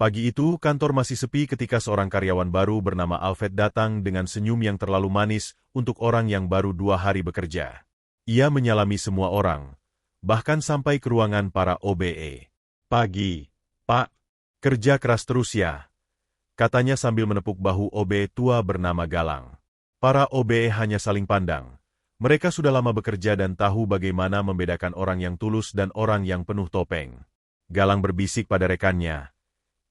Pagi itu, kantor masih sepi ketika seorang karyawan baru bernama Alfred datang dengan senyum yang terlalu manis untuk orang yang baru 2 hari bekerja. Ia menyalami semua orang, bahkan sampai ke ruangan para OBE. "Pagi, Pak. Kerja keras terus ya," katanya sambil menepuk bahu OB tua bernama Galang. Para OBE hanya saling pandang. Mereka sudah lama bekerja dan tahu bagaimana membedakan orang yang tulus dan orang yang penuh topeng. Galang berbisik pada rekannya,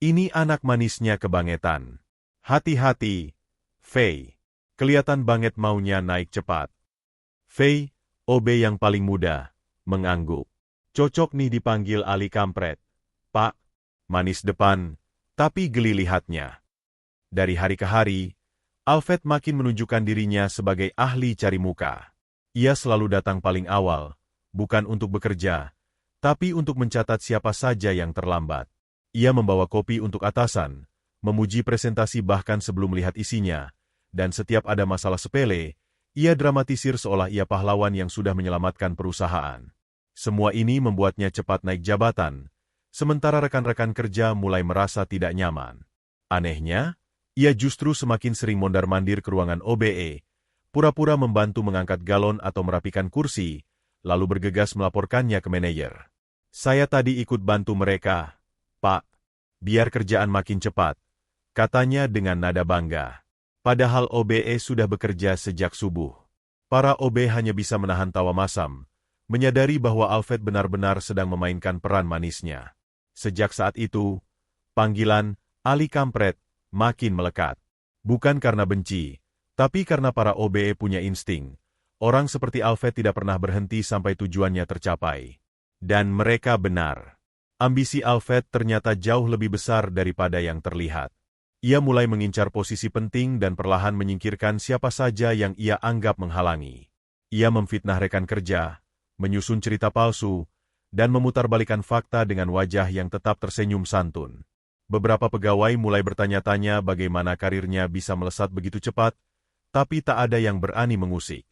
"Ini anak manisnya kebangetan. Hati-hati, Fei. Kelihatan banget maunya naik cepat." Fei, OB yang paling muda, mengangguk. "Cocok nih dipanggil Ali Kampret, Pak." Manis depan, tapi geli lihatnya. Dari hari ke hari, Alfred makin menunjukkan dirinya sebagai ahli cari muka. Ia selalu datang paling awal, bukan untuk bekerja, tapi untuk mencatat siapa saja yang terlambat. Ia membawa kopi untuk atasan, memuji presentasi bahkan sebelum melihat isinya, dan setiap ada masalah sepele, ia dramatisir seolah ia pahlawan yang sudah menyelamatkan perusahaan. Semua ini membuatnya cepat naik jabatan, sementara rekan-rekan kerja mulai merasa tidak nyaman. Anehnya, ia justru semakin sering mondar-mandir ke ruangan OBE, pura-pura membantu mengangkat galon atau merapikan kursi, lalu bergegas melaporkannya ke manajer. "Saya tadi ikut bantu mereka, Pak. Biar kerjaan makin cepat," katanya dengan nada bangga. Padahal OBE sudah bekerja sejak subuh. Para OB hanya bisa menahan tawa masam, menyadari bahwa Alfred benar-benar sedang memainkan peran manisnya. Sejak saat itu, panggilan Ali Kampret makin melekat. Bukan karena benci, tapi karena para OBE punya insting. Orang seperti Alfred tidak pernah berhenti sampai tujuannya tercapai. Dan mereka benar. Ambisi Alfred ternyata jauh lebih besar daripada yang terlihat. Ia mulai mengincar posisi penting dan perlahan menyingkirkan siapa saja yang ia anggap menghalangi. Ia memfitnah rekan kerja, menyusun cerita palsu, dan memutarbalikkan fakta dengan wajah yang tetap tersenyum santun. Beberapa pegawai mulai bertanya-tanya bagaimana karirnya bisa melesat begitu cepat, tapi tak ada yang berani mengusik.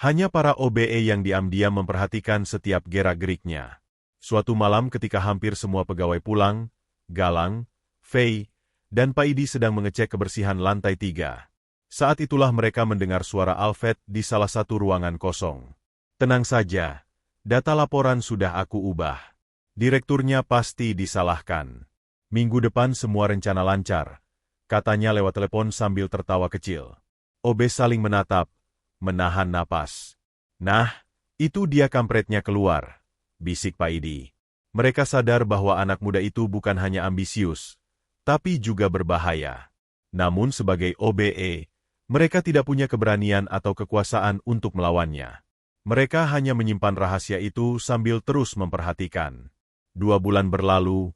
Hanya para OBE yang diam-diam memperhatikan setiap gerak-geriknya. Suatu malam ketika hampir semua pegawai pulang, Galang, Fei, dan Pak Idi sedang mengecek kebersihan lantai 3. Saat itulah mereka mendengar suara Alfred di salah satu ruangan kosong. "Tenang saja, data laporan sudah aku ubah. Direkturnya pasti disalahkan. Minggu depan semua rencana lancar," katanya lewat telepon sambil tertawa kecil. OB saling menatap, menahan napas. "Nah, itu dia kampretnya keluar," bisik Pak Idi. Mereka sadar bahwa anak muda itu bukan hanya ambisius, tapi juga berbahaya. Namun sebagai OBE, mereka tidak punya keberanian atau kekuasaan untuk melawannya. Mereka hanya menyimpan rahasia itu sambil terus memperhatikan. 2 bulan berlalu,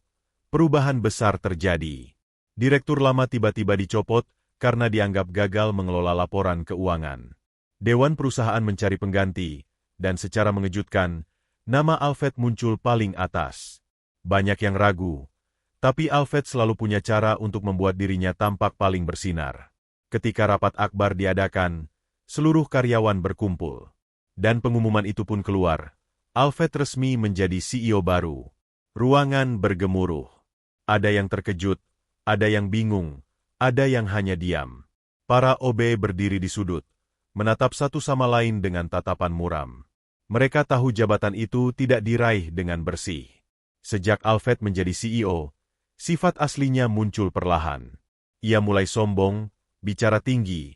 perubahan besar terjadi. Direktur lama tiba-tiba dicopot karena dianggap gagal mengelola laporan keuangan. Dewan perusahaan mencari pengganti, dan secara mengejutkan, nama Alfred muncul paling atas. Banyak yang ragu, tapi Alfred selalu punya cara untuk membuat dirinya tampak paling bersinar. Ketika rapat akbar diadakan, seluruh karyawan berkumpul. Dan pengumuman itu pun keluar. Alfred resmi menjadi CEO baru. Ruangan bergemuruh. Ada yang terkejut, ada yang bingung, ada yang hanya diam. Para OB berdiri di sudut, menatap satu sama lain dengan tatapan muram. Mereka tahu jabatan itu tidak diraih dengan bersih. Sejak Alfred menjadi CEO, sifat aslinya muncul perlahan. Ia mulai sombong, bicara tinggi,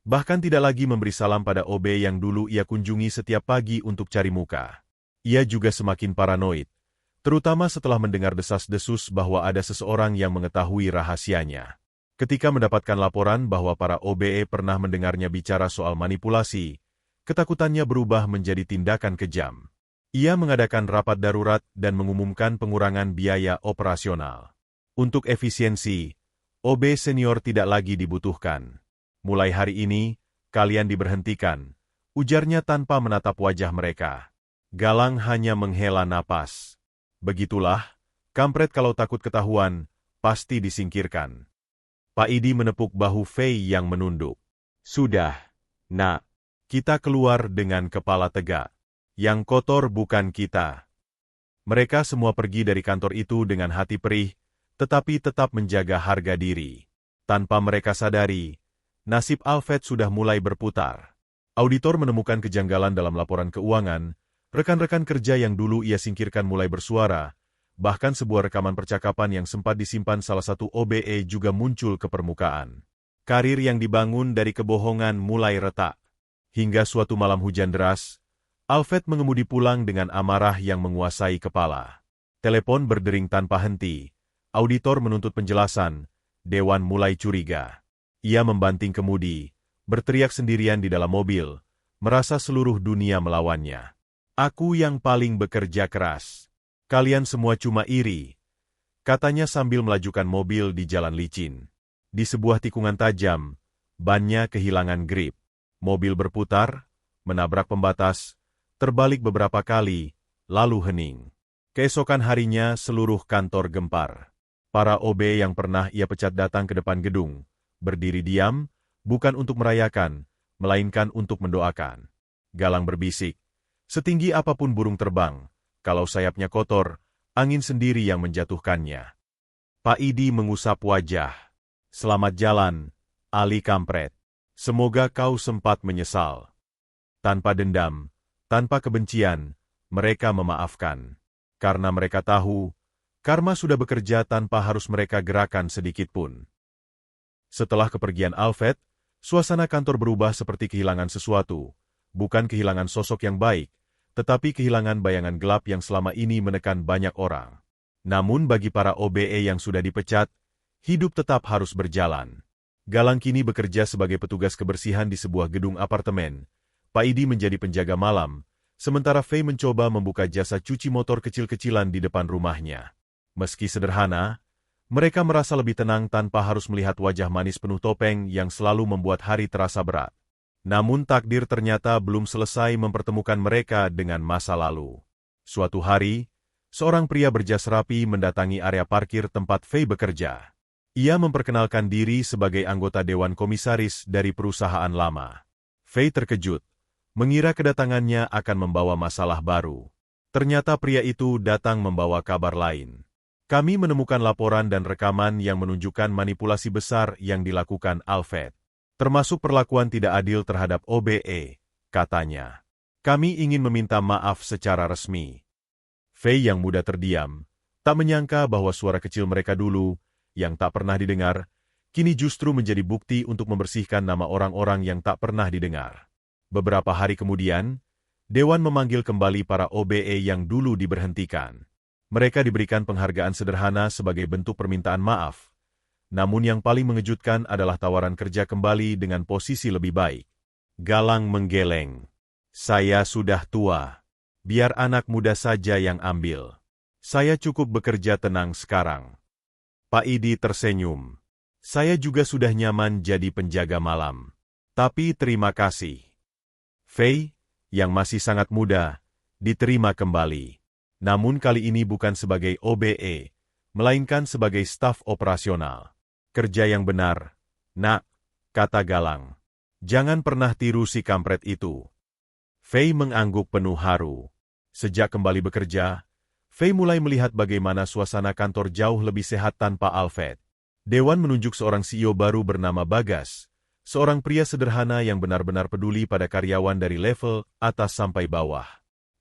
bahkan tidak lagi memberi salam pada OB yang dulu ia kunjungi setiap pagi untuk cari muka. Ia juga semakin paranoid, terutama setelah mendengar desas-desus bahwa ada seseorang yang mengetahui rahasianya. Ketika mendapatkan laporan bahwa para OBE pernah mendengarnya bicara soal manipulasi, ketakutannya berubah menjadi tindakan kejam. Ia mengadakan rapat darurat dan mengumumkan pengurangan biaya operasional. Untuk efisiensi, OB senior tidak lagi dibutuhkan. "Mulai hari ini, kalian diberhentikan," ujarnya tanpa menatap wajah mereka. Galang hanya menghela napas. Begitulah, kampret kalau takut ketahuan, pasti disingkirkan. Pak Idi menepuk bahu Fei yang menunduk. "Sudah, Nak. Kita keluar dengan kepala tegak. Yang kotor bukan kita." Mereka semua pergi dari kantor itu dengan hati perih, tetapi tetap menjaga harga diri. Tanpa mereka sadari, nasib Alfred sudah mulai berputar. Auditor menemukan kejanggalan dalam laporan keuangan, rekan-rekan kerja yang dulu ia singkirkan mulai bersuara, bahkan sebuah rekaman percakapan yang sempat disimpan salah satu OBE juga muncul ke permukaan. Karir yang dibangun dari kebohongan mulai retak. Hingga suatu malam hujan deras, Alfred mengemudi pulang dengan amarah yang menguasai kepala. Telepon berdering tanpa henti. Auditor menuntut penjelasan. Dewan mulai curiga. Ia membanting kemudi, berteriak sendirian di dalam mobil, merasa seluruh dunia melawannya. Aku yang paling bekerja keras. Kalian semua cuma iri, katanya sambil melajukan mobil di jalan licin. Di sebuah tikungan tajam, bannya kehilangan grip. Mobil berputar, menabrak pembatas, terbalik beberapa kali, lalu hening. Keesokan harinya seluruh kantor gempar. Para OB yang pernah ia pecat datang ke depan gedung, berdiri diam, bukan untuk merayakan, melainkan untuk mendoakan. Galang berbisik, setinggi apapun burung terbang, kalau sayapnya kotor, angin sendiri yang menjatuhkannya. Pak Idi mengusap wajah. Selamat jalan, Ali Kampret. Semoga kau sempat menyesal. Tanpa dendam, tanpa kebencian, mereka memaafkan. Karena mereka tahu, karma sudah bekerja tanpa harus mereka gerakan sedikitpun. Setelah kepergian Alfred, suasana kantor berubah seperti kehilangan sesuatu. Bukan kehilangan sosok yang baik, tetapi kehilangan bayangan gelap yang selama ini menekan banyak orang. Namun bagi para OBE yang sudah dipecat, hidup tetap harus berjalan. Galang kini bekerja sebagai petugas kebersihan di sebuah gedung apartemen. Pak Idi menjadi penjaga malam, sementara Fei mencoba membuka jasa cuci motor kecil-kecilan di depan rumahnya. Meski sederhana, mereka merasa lebih tenang tanpa harus melihat wajah manis penuh topeng yang selalu membuat hari terasa berat. Namun takdir ternyata belum selesai mempertemukan mereka dengan masa lalu. Suatu hari, seorang pria berjas rapi mendatangi area parkir tempat Fei bekerja. Ia memperkenalkan diri sebagai anggota Dewan Komisaris dari perusahaan lama. Fei terkejut, mengira kedatangannya akan membawa masalah baru. Ternyata pria itu datang membawa kabar lain. Kami menemukan laporan dan rekaman yang menunjukkan manipulasi besar yang dilakukan Alfred. Termasuk perlakuan tidak adil terhadap OBE, katanya. Kami ingin meminta maaf secara resmi. Fei yang muda terdiam, tak menyangka bahwa suara kecil mereka dulu, yang tak pernah didengar, kini justru menjadi bukti untuk membersihkan nama orang-orang yang tak pernah didengar. Beberapa hari kemudian, Dewan memanggil kembali para OBE yang dulu diberhentikan. Mereka diberikan penghargaan sederhana sebagai bentuk permintaan maaf. Namun yang paling mengejutkan adalah tawaran kerja kembali dengan posisi lebih baik. Galang menggeleng. Saya sudah tua. Biar anak muda saja yang ambil. Saya cukup bekerja tenang sekarang. Pak Idi tersenyum. Saya juga sudah nyaman jadi penjaga malam. Tapi terima kasih. Fei, yang masih sangat muda, diterima kembali. Namun kali ini bukan sebagai OBE, melainkan sebagai staf operasional. Kerja yang benar, nak, kata Galang. Jangan pernah tiru si kampret itu. Fei mengangguk penuh haru. Sejak kembali bekerja, Fei mulai melihat bagaimana suasana kantor jauh lebih sehat tanpa Alfred. Dewan menunjuk seorang CEO baru bernama Bagas, seorang pria sederhana yang benar-benar peduli pada karyawan dari level atas sampai bawah.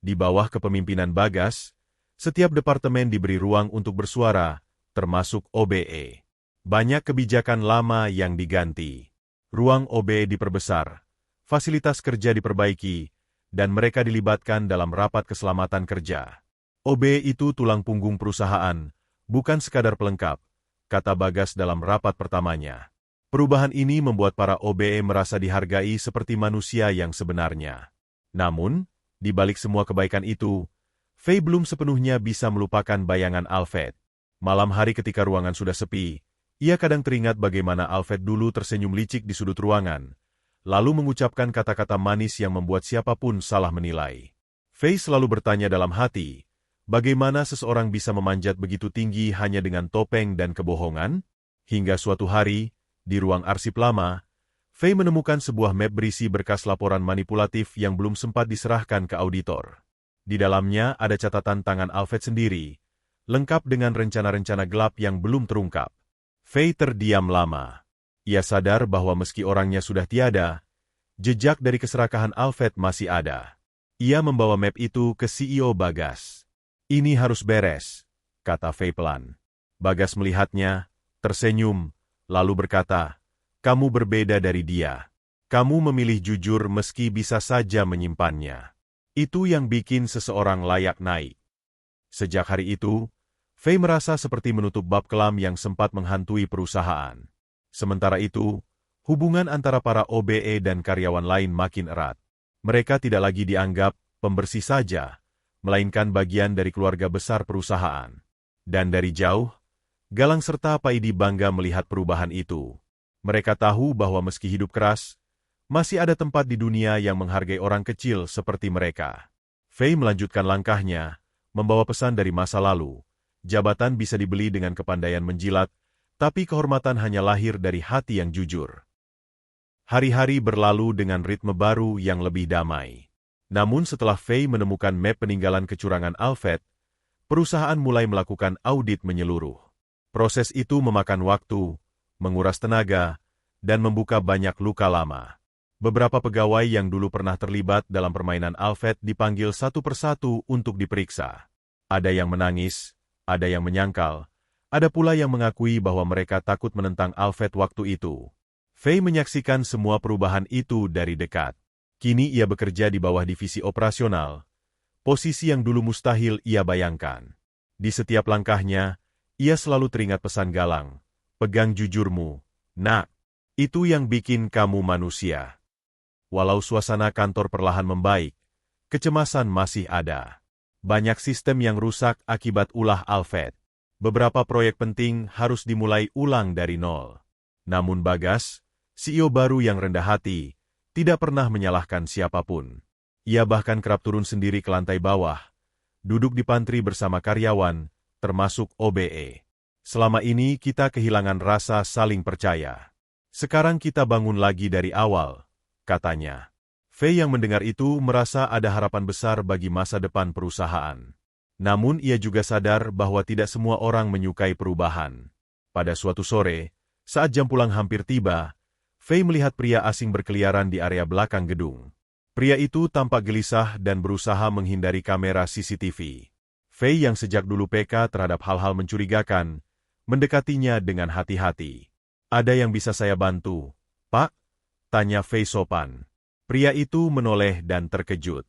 Di bawah kepemimpinan Bagas, setiap departemen diberi ruang untuk bersuara, termasuk OBE. Banyak kebijakan lama yang diganti. Ruang OBE diperbesar, fasilitas kerja diperbaiki, dan mereka dilibatkan dalam rapat keselamatan kerja. OBE itu tulang punggung perusahaan, bukan sekadar pelengkap, kata Bagas dalam rapat pertamanya. Perubahan ini membuat para OBE merasa dihargai seperti manusia yang sebenarnya. Namun, di balik semua kebaikan itu, Fei belum sepenuhnya bisa melupakan bayangan Alfred. Malam hari ketika ruangan sudah sepi, ia kadang teringat bagaimana Alfred dulu tersenyum licik di sudut ruangan, lalu mengucapkan kata-kata manis yang membuat siapapun salah menilai. Fei selalu bertanya dalam hati, bagaimana seseorang bisa memanjat begitu tinggi hanya dengan topeng dan kebohongan? Hingga suatu hari, di ruang arsip lama, Fei menemukan sebuah map berisi berkas laporan manipulatif yang belum sempat diserahkan ke auditor. Di dalamnya ada catatan tangan Alfred sendiri, lengkap dengan rencana-rencana gelap yang belum terungkap. Fei terdiam lama. Ia sadar bahwa meski orangnya sudah tiada, jejak dari keserakahan Alfred masih ada. Ia membawa map itu ke CEO Bagas. "Ini harus beres," kata Fei pelan. Bagas melihatnya, tersenyum, lalu berkata, "Kamu berbeda dari dia. Kamu memilih jujur meski bisa saja menyimpannya. Itu yang bikin seseorang layak naik." Sejak hari itu, Fei merasa seperti menutup bab kelam yang sempat menghantui perusahaan. Sementara itu, hubungan antara para OBE dan karyawan lain makin erat. Mereka tidak lagi dianggap pembersih saja, melainkan bagian dari keluarga besar perusahaan. Dan dari jauh, Galang serta Paidi bangga melihat perubahan itu. Mereka tahu bahwa meski hidup keras, masih ada tempat di dunia yang menghargai orang kecil seperti mereka. Fei melanjutkan langkahnya, membawa pesan dari masa lalu. Jabatan bisa dibeli dengan kepandaian menjilat, tapi kehormatan hanya lahir dari hati yang jujur. Hari-hari berlalu dengan ritme baru yang lebih damai. Namun setelah Fei menemukan map peninggalan kecurangan Alfred, perusahaan mulai melakukan audit menyeluruh. Proses itu memakan waktu, menguras tenaga, dan membuka banyak luka lama. Beberapa pegawai yang dulu pernah terlibat dalam permainan Alfred dipanggil satu persatu untuk diperiksa. Ada yang menangis, ada yang menyangkal, ada pula yang mengakui bahwa mereka takut menentang Alfred waktu itu. Fei menyaksikan semua perubahan itu dari dekat. Kini ia bekerja di bawah divisi operasional, posisi yang dulu mustahil ia bayangkan. Di setiap langkahnya, ia selalu teringat pesan Galang, "Pegang jujurmu, nak. Itu yang bikin kamu manusia." Walau suasana kantor perlahan membaik, kecemasan masih ada. Banyak sistem yang rusak akibat ulah Alfred. Beberapa proyek penting harus dimulai ulang dari nol. Namun Bagas, CEO baru yang rendah hati, tidak pernah menyalahkan siapapun. Ia bahkan kerap turun sendiri ke lantai bawah, duduk di pantry bersama karyawan, termasuk OBE. "Selama ini kita kehilangan rasa saling percaya. Sekarang kita bangun lagi dari awal," katanya. Fei yang mendengar itu merasa ada harapan besar bagi masa depan perusahaan. Namun ia juga sadar bahwa tidak semua orang menyukai perubahan. Pada suatu sore, saat jam pulang hampir tiba, Fei melihat pria asing berkeliaran di area belakang gedung. Pria itu tampak gelisah dan berusaha menghindari kamera CCTV. Fei yang sejak dulu peka terhadap hal-hal mencurigakan, mendekatinya dengan hati-hati. "Ada yang bisa saya bantu, Pak?" tanya Fei sopan. Pria itu menoleh dan terkejut.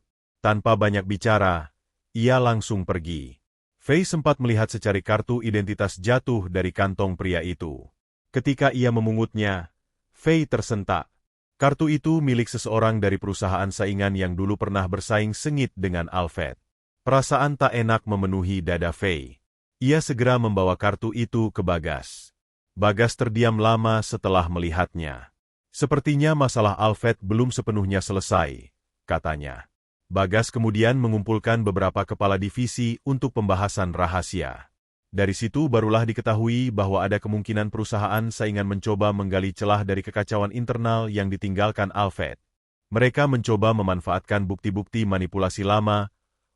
Tanpa banyak bicara, ia langsung pergi. Fei sempat melihat secari kartu identitas jatuh dari kantong pria itu. Ketika ia memungutnya, Fei tersentak. Kartu itu milik seseorang dari perusahaan saingan yang dulu pernah bersaing sengit dengan Alfred. Perasaan tak enak memenuhi dada Fei. Ia segera membawa kartu itu ke Bagas. Bagas terdiam lama setelah melihatnya. "Sepertinya masalah Alfred belum sepenuhnya selesai," katanya. Bagas kemudian mengumpulkan beberapa kepala divisi untuk pembahasan rahasia. Dari situ barulah diketahui bahwa ada kemungkinan perusahaan saingan mencoba menggali celah dari kekacauan internal yang ditinggalkan Alfred. Mereka mencoba memanfaatkan bukti-bukti manipulasi lama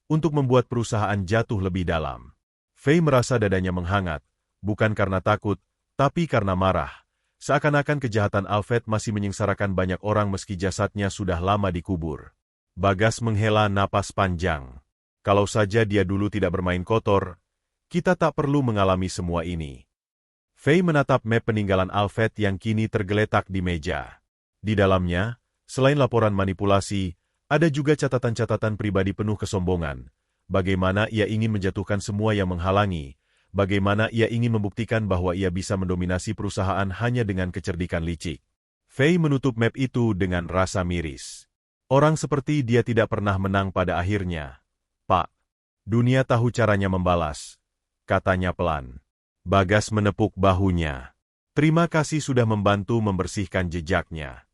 untuk membuat perusahaan jatuh lebih dalam. Fei merasa dadanya menghangat, bukan karena takut, tapi karena marah. Seakan-akan kejahatan Alfred masih menyengsarakan banyak orang meski jasadnya sudah lama dikubur. Bagas menghela napas panjang. Kalau saja dia dulu tidak bermain kotor, kita tak perlu mengalami semua ini. Fei menatap map peninggalan Alfred yang kini tergeletak di meja. Di dalamnya, selain laporan manipulasi, ada juga catatan-catatan pribadi penuh kesombongan. Bagaimana ia ingin menjatuhkan semua yang menghalangi, bagaimana ia ingin membuktikan bahwa ia bisa mendominasi perusahaan hanya dengan kecerdikan licik. Fei menutup map itu dengan rasa miris. Orang seperti dia tidak pernah menang pada akhirnya. "Pak, dunia tahu caranya membalas," katanya pelan. Bagas menepuk bahunya. "Terima kasih sudah membantu membersihkan jejaknya."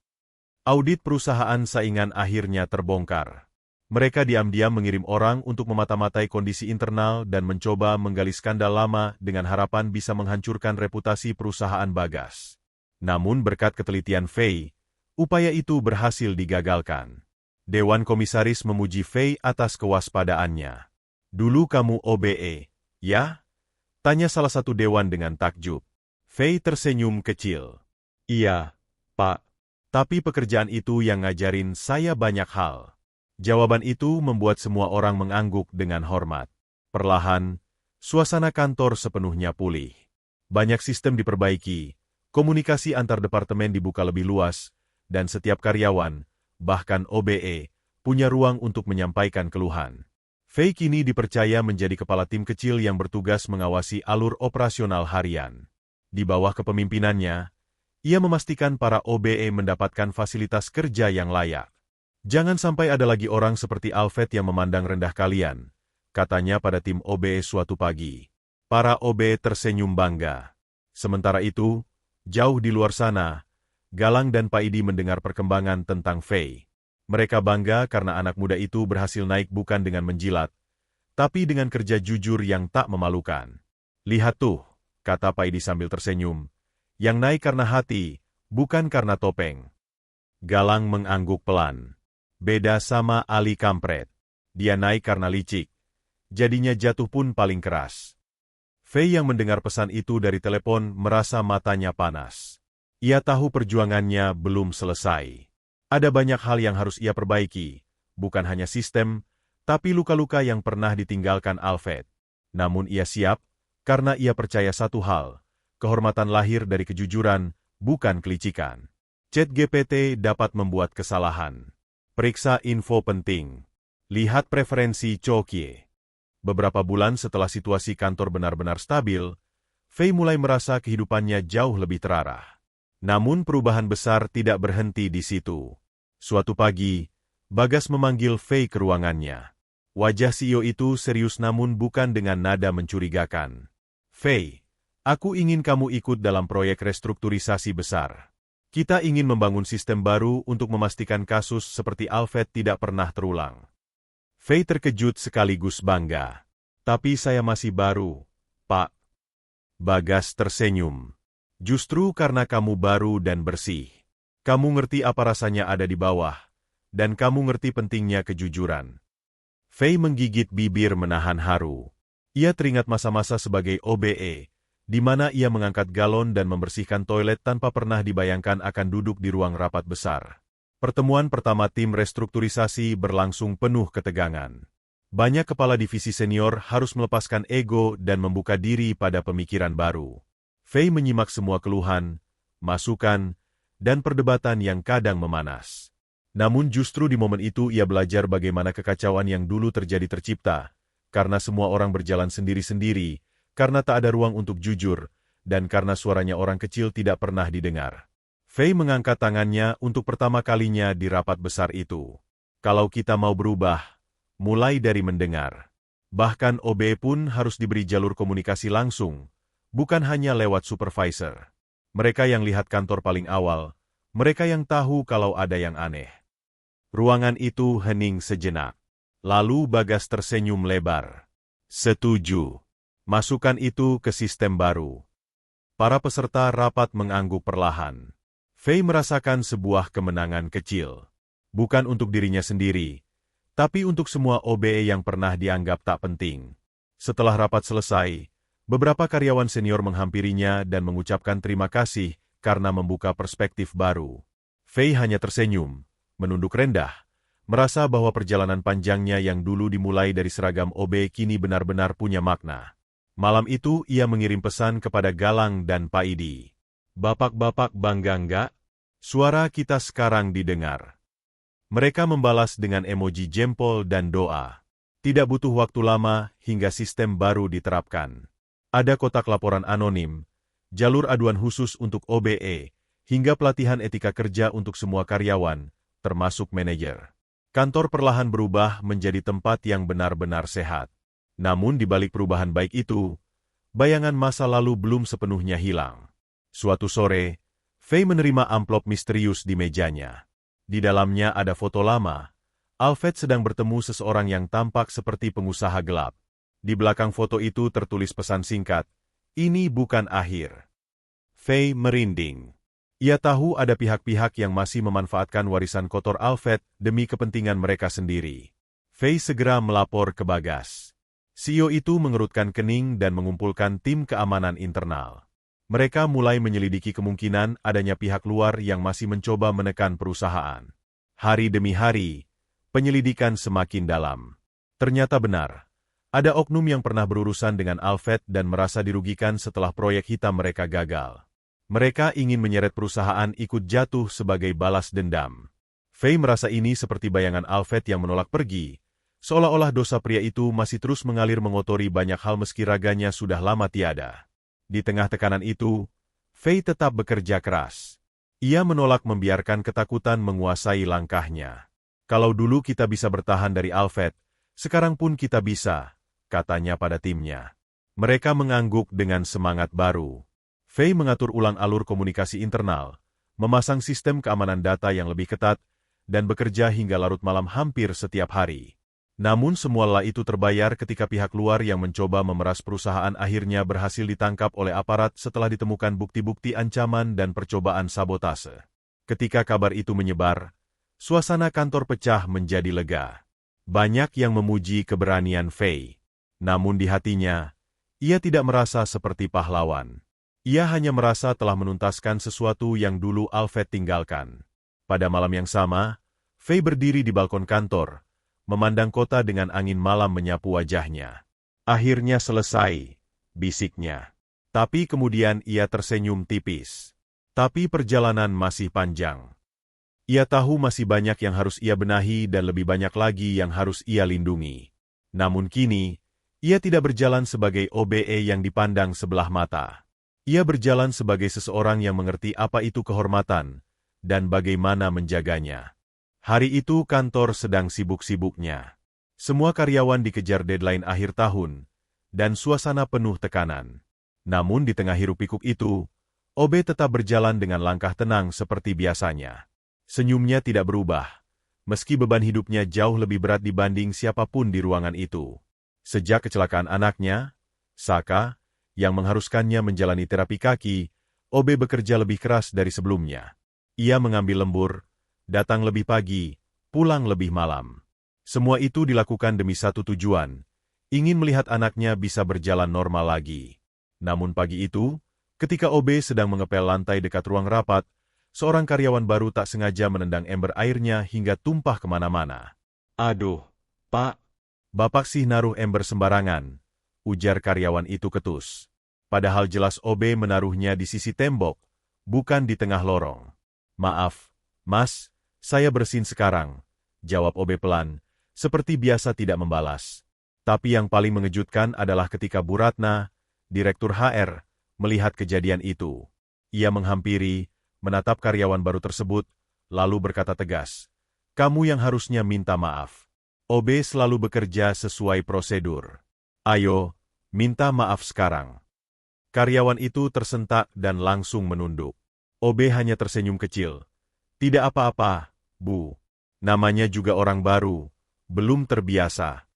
Audit perusahaan saingan akhirnya terbongkar. Mereka diam-diam mengirim orang untuk memata-matai kondisi internal dan mencoba menggali skandal lama dengan harapan bisa menghancurkan reputasi perusahaan Bagas. Namun berkat ketelitian Fei, upaya itu berhasil digagalkan. Dewan Komisaris memuji Fei atas kewaspadaannya. "Dulu kamu OBE, ya? Tanya salah satu dewan dengan takjub. Fei tersenyum kecil. Iya, Pak. Tapi pekerjaan itu yang ngajarin saya banyak hal. Jawaban itu membuat semua orang mengangguk dengan hormat. Perlahan, suasana kantor sepenuhnya pulih. Banyak sistem diperbaiki, komunikasi antar departemen dibuka lebih luas, dan setiap karyawan, bahkan OBE, punya ruang untuk menyampaikan keluhan. Fei kini dipercaya menjadi kepala tim kecil yang bertugas mengawasi alur operasional harian. Di bawah kepemimpinannya, ia memastikan para OBE mendapatkan fasilitas kerja yang layak. Jangan sampai ada lagi orang seperti Alfred yang memandang rendah kalian, katanya pada tim OBE suatu pagi. Para OBE tersenyum bangga. Sementara itu, jauh di luar sana, Galang dan Paidi mendengar perkembangan tentang Fei. Mereka bangga karena anak muda itu berhasil naik bukan dengan menjilat, tapi dengan kerja jujur yang tak memalukan. Lihat tuh, kata Paidi sambil tersenyum, yang naik karena hati, bukan karena topeng. Galang mengangguk pelan. Beda sama Ali Kampret. Dia naik karena licik. Jadinya jatuh pun paling keras. Fei yang mendengar pesan itu dari telepon merasa matanya panas. Ia tahu perjuangannya belum selesai. Ada banyak hal yang harus ia perbaiki, bukan hanya sistem, tapi luka-luka yang pernah ditinggalkan Alfred. Namun ia siap, karena ia percaya satu hal, kehormatan lahir dari kejujuran, bukan kelicikan. ChatGPT dapat membuat kesalahan. Periksa info penting. Lihat preferensi Chokie. Beberapa bulan setelah situasi kantor benar-benar stabil, Fei mulai merasa kehidupannya jauh lebih terarah. Namun perubahan besar tidak berhenti di situ. Suatu pagi, Bagas memanggil Fei ke ruangannya. Wajah CEO itu serius namun bukan dengan nada mencurigakan. Fei, aku ingin kamu ikut dalam proyek restrukturisasi besar. Kita ingin membangun sistem baru untuk memastikan kasus seperti Alfred tidak pernah terulang. Fei terkejut sekaligus bangga. Tapi saya masih baru, Pak. Bagas tersenyum. Justru karena kamu baru dan bersih. Kamu ngerti apa rasanya ada di bawah, dan kamu ngerti pentingnya kejujuran. Fei menggigit bibir menahan haru. Ia teringat masa-masa sebagai OBE, di mana ia mengangkat galon dan membersihkan toilet tanpa pernah dibayangkan akan duduk di ruang rapat besar. Pertemuan pertama tim restrukturisasi berlangsung penuh ketegangan. Banyak kepala divisi senior harus melepaskan ego dan membuka diri pada pemikiran baru. Fei menyimak semua keluhan, masukan, dan perdebatan yang kadang memanas. Namun justru di momen itu ia belajar bagaimana kekacauan yang dulu terjadi tercipta, karena semua orang berjalan sendiri-sendiri, karena tak ada ruang untuk jujur, dan karena suaranya orang kecil tidak pernah didengar. Fei mengangkat tangannya untuk pertama kalinya di rapat besar itu. Kalau kita mau berubah, mulai dari mendengar. Bahkan OB pun harus diberi jalur komunikasi langsung, bukan hanya lewat supervisor. Mereka yang lihat kantor paling awal, mereka yang tahu kalau ada yang aneh. Ruangan itu hening sejenak. Lalu Bagas tersenyum lebar. Setuju. Masukkan itu ke sistem baru. Para peserta rapat mengangguk perlahan. Fei merasakan sebuah kemenangan kecil. Bukan untuk dirinya sendiri, tapi untuk semua OBE yang pernah dianggap tak penting. Setelah rapat selesai, beberapa karyawan senior menghampirinya dan mengucapkan terima kasih karena membuka perspektif baru. Fei hanya tersenyum, menunduk rendah, merasa bahwa perjalanan panjangnya yang dulu dimulai dari seragam OB kini benar-benar punya makna. Malam itu ia mengirim pesan kepada Galang dan Paidi. Bapak-bapak bangga enggak? Suara kita sekarang didengar. Mereka membalas dengan emoji jempol dan doa. Tidak butuh waktu lama hingga sistem baru diterapkan. Ada kotak laporan anonim, jalur aduan khusus untuk OBE, hingga pelatihan etika kerja untuk semua karyawan, termasuk manajer. Kantor perlahan berubah menjadi tempat yang benar-benar sehat. Namun di balik perubahan baik itu, bayangan masa lalu belum sepenuhnya hilang. Suatu sore, Fei menerima amplop misterius di mejanya. Di dalamnya ada foto lama. Alfred sedang bertemu seseorang yang tampak seperti pengusaha gelap. Di belakang foto itu tertulis pesan singkat, "Ini bukan akhir." Fei merinding. Ia tahu ada pihak-pihak yang masih memanfaatkan warisan kotor Alfred demi kepentingan mereka sendiri. Fei segera melapor ke Bagas. CEO itu mengerutkan kening dan mengumpulkan tim keamanan internal. Mereka mulai menyelidiki kemungkinan adanya pihak luar yang masih mencoba menekan perusahaan. Hari demi hari, penyelidikan semakin dalam. Ternyata benar, ada oknum yang pernah berurusan dengan Alfred dan merasa dirugikan setelah proyek hitam mereka gagal. Mereka ingin menyeret perusahaan ikut jatuh sebagai balas dendam. Faye merasa ini seperti bayangan Alfred yang menolak pergi, seolah-olah dosa pria itu masih terus mengalir mengotori banyak hal meski raganya sudah lama tiada. Di tengah tekanan itu, Faye tetap bekerja keras. Ia menolak membiarkan ketakutan menguasai langkahnya. Kalau dulu kita bisa bertahan dari Alfred, sekarang pun kita bisa, katanya pada timnya. Mereka mengangguk dengan semangat baru. Faye mengatur ulang alur komunikasi internal, memasang sistem keamanan data yang lebih ketat, dan bekerja hingga larut malam hampir setiap hari. Namun semua lelah itu terbayar ketika pihak luar yang mencoba memeras perusahaan akhirnya berhasil ditangkap oleh aparat setelah ditemukan bukti-bukti ancaman dan percobaan sabotase. Ketika kabar itu menyebar, suasana kantor pecah menjadi lega. Banyak yang memuji keberanian Faye. Namun di hatinya, ia tidak merasa seperti pahlawan. Ia hanya merasa telah menuntaskan sesuatu yang dulu Alfred tinggalkan. Pada malam yang sama, Faye berdiri di balkon kantor, memandang kota dengan angin malam menyapu wajahnya. Akhirnya selesai, bisiknya. Tapi kemudian ia tersenyum tipis. Tapi perjalanan masih panjang. Ia tahu masih banyak yang harus ia benahi dan lebih banyak lagi yang harus ia lindungi. Namun kini, ia tidak berjalan sebagai OBE yang dipandang sebelah mata. Ia berjalan sebagai seseorang yang mengerti apa itu kehormatan dan bagaimana menjaganya. Hari itu kantor sedang sibuk-sibuknya. Semua karyawan dikejar deadline akhir tahun, dan suasana penuh tekanan. Namun di tengah hiruk-pikuk itu, OB tetap berjalan dengan langkah tenang seperti biasanya. Senyumnya tidak berubah, meski beban hidupnya jauh lebih berat dibanding siapapun di ruangan itu. Sejak kecelakaan anaknya, Saka, yang mengharuskannya menjalani terapi kaki, OB bekerja lebih keras dari sebelumnya. Ia mengambil lembur, datang lebih pagi, pulang lebih malam. Semua itu dilakukan demi satu tujuan, ingin melihat anaknya bisa berjalan normal lagi. Namun pagi itu, ketika OB sedang mengepel lantai dekat ruang rapat, seorang karyawan baru tak sengaja menendang ember airnya hingga tumpah kemana-mana. "Aduh, Pak, Bapak sih naruh ember sembarangan," ujar karyawan itu ketus. Padahal jelas OB menaruhnya di sisi tembok, bukan di tengah lorong. "Maaf, Mas, saya bersin sekarang," jawab OB pelan, seperti biasa tidak membalas. Tapi yang paling mengejutkan adalah ketika Bu Ratna, Direktur HR, melihat kejadian itu. Ia menghampiri, menatap karyawan baru tersebut, lalu berkata tegas, "Kamu yang harusnya minta maaf. OB selalu bekerja sesuai prosedur. Ayo, minta maaf sekarang." Karyawan itu tersentak dan langsung menunduk. OB hanya tersenyum kecil. "Tidak apa-apa, Bu. Namanya juga orang baru, belum terbiasa."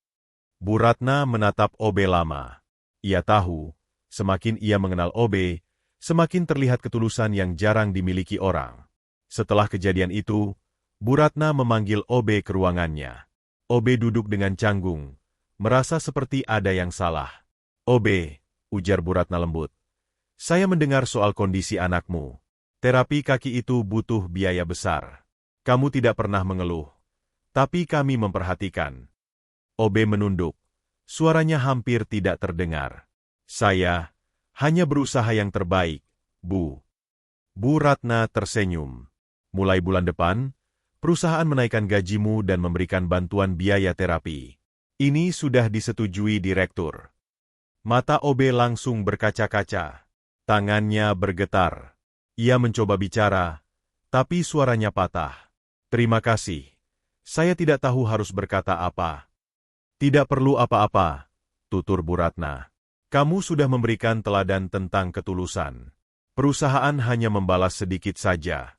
Bu Ratna menatap OB lama. Ia tahu, semakin ia mengenal OB, semakin terlihat ketulusan yang jarang dimiliki orang. Setelah kejadian itu, Bu Ratna memanggil OB ke ruangannya. OB duduk dengan canggung, merasa seperti ada yang salah. "OB," ujar Bu Ratna lembut, "saya mendengar soal kondisi anakmu. Terapi kaki itu butuh biaya besar. Kamu tidak pernah mengeluh, tapi kami memperhatikan." OB menunduk, suaranya hampir tidak terdengar. "Saya hanya berusaha yang terbaik, Bu." Bu Ratna tersenyum. "Mulai bulan depan, perusahaan menaikkan gajimu dan memberikan bantuan biaya terapi. Ini sudah disetujui direktur." Mata OB langsung berkaca-kaca. Tangannya bergetar. Ia mencoba bicara, tapi suaranya patah. "Terima kasih. Saya tidak tahu harus berkata apa." "Tidak perlu apa-apa," tutur Bu Ratna. "Kamu sudah memberikan teladan tentang ketulusan. Perusahaan hanya membalas sedikit saja."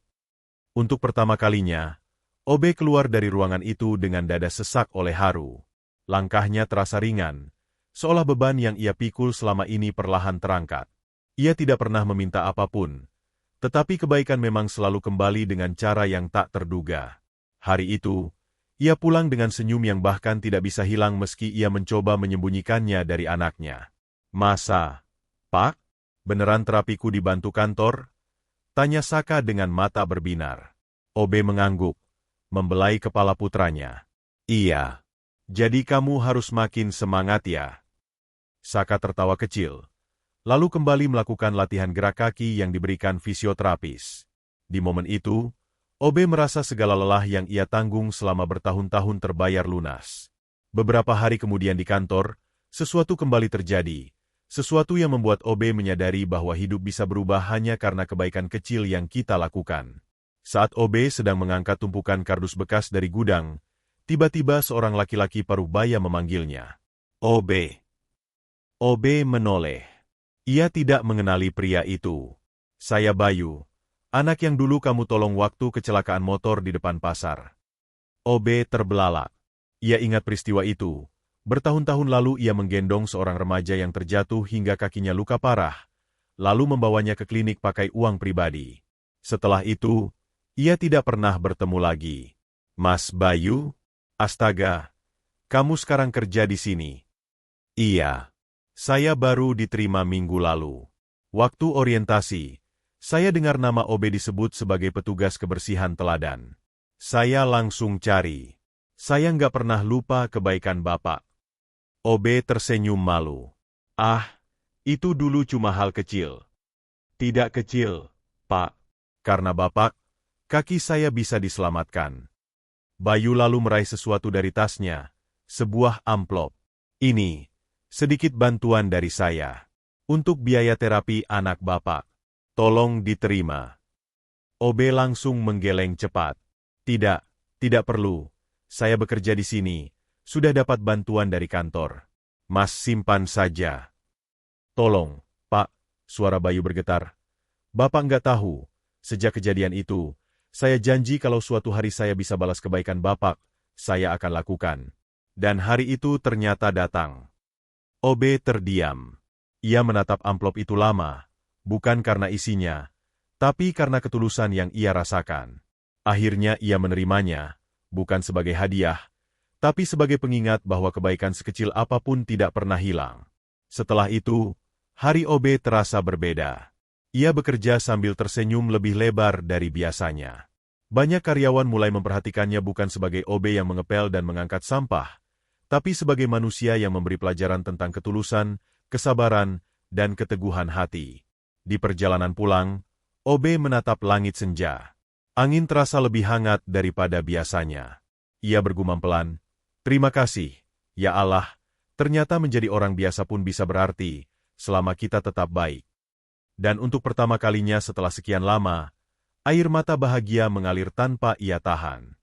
Untuk pertama kalinya, OB keluar dari ruangan itu dengan dada sesak oleh haru. Langkahnya terasa ringan, seolah beban yang ia pikul selama ini perlahan terangkat. Ia tidak pernah meminta apapun, tetapi kebaikan memang selalu kembali dengan cara yang tak terduga. Hari itu, Ia pulang dengan senyum yang bahkan tidak bisa hilang meski ia mencoba menyembunyikannya dari anaknya. Masa, Pak? Beneran terapiku dibantu kantor? Tanya Saka dengan mata berbinar. Obe mengangguk, membelai kepala putranya. Iya. Jadi kamu harus makin semangat ya. Saka tertawa kecil, lalu kembali melakukan latihan gerak kaki yang diberikan fisioterapis. Di momen itu, Obe merasa segala lelah yang ia tanggung selama bertahun-tahun terbayar lunas. Beberapa hari kemudian di kantor, sesuatu kembali terjadi. Sesuatu yang membuat Obe menyadari bahwa hidup bisa berubah hanya karena kebaikan kecil yang kita lakukan. Saat Obe sedang mengangkat tumpukan kardus bekas dari gudang, tiba-tiba seorang laki-laki paruh baya memanggilnya. Obe. Obe menoleh. Ia tidak mengenali pria itu. Saya Bayu, anak yang dulu kamu tolong waktu kecelakaan motor di depan pasar. Obe terbelalak. Ia ingat peristiwa itu. Bertahun-tahun lalu ia menggendong seorang remaja yang terjatuh hingga kakinya luka parah, lalu membawanya ke klinik pakai uang pribadi. Setelah itu, ia tidak pernah bertemu lagi. Mas Bayu? Astaga, kamu sekarang kerja di sini? Iya. Saya baru diterima minggu lalu. Waktu orientasi, saya dengar nama Obe disebut sebagai petugas kebersihan teladan. Saya langsung cari. Saya nggak pernah lupa kebaikan Bapak. Obe tersenyum malu. Ah, itu dulu cuma hal kecil. Tidak kecil, Pak. Karena Bapak, kaki saya bisa diselamatkan. Bayu lalu meraih sesuatu dari tasnya, sebuah amplop. Ini, sedikit bantuan dari saya. Untuk biaya terapi anak Bapak. Tolong diterima. Obe langsung menggeleng cepat. Tidak, tidak perlu. Saya bekerja di sini. Sudah dapat bantuan dari kantor. Mas simpan saja. Tolong, Pak, suara Bayu bergetar. Bapak nggak tahu, sejak kejadian itu, saya janji kalau suatu hari saya bisa balas kebaikan Bapak, saya akan lakukan. Dan hari itu ternyata datang. Obe terdiam. Ia menatap amplop itu lama, bukan karena isinya, tapi karena ketulusan yang ia rasakan. Akhirnya ia menerimanya, bukan sebagai hadiah, tapi sebagai pengingat bahwa kebaikan sekecil apapun tidak pernah hilang. Setelah itu, hari Obe terasa berbeda. Ia bekerja sambil tersenyum lebih lebar dari biasanya. Banyak karyawan mulai memperhatikannya bukan sebagai Obe yang mengepel dan mengangkat sampah, tapi sebagai manusia yang memberi pelajaran tentang ketulusan, kesabaran, dan keteguhan hati. Di perjalanan pulang, Obe menatap langit senja. Angin terasa lebih hangat daripada biasanya. Ia bergumam pelan, "Terima kasih, ya Allah, ternyata menjadi orang biasa pun bisa berarti, selama kita tetap baik." Dan untuk pertama kalinya setelah sekian lama, air mata bahagia mengalir tanpa ia tahan.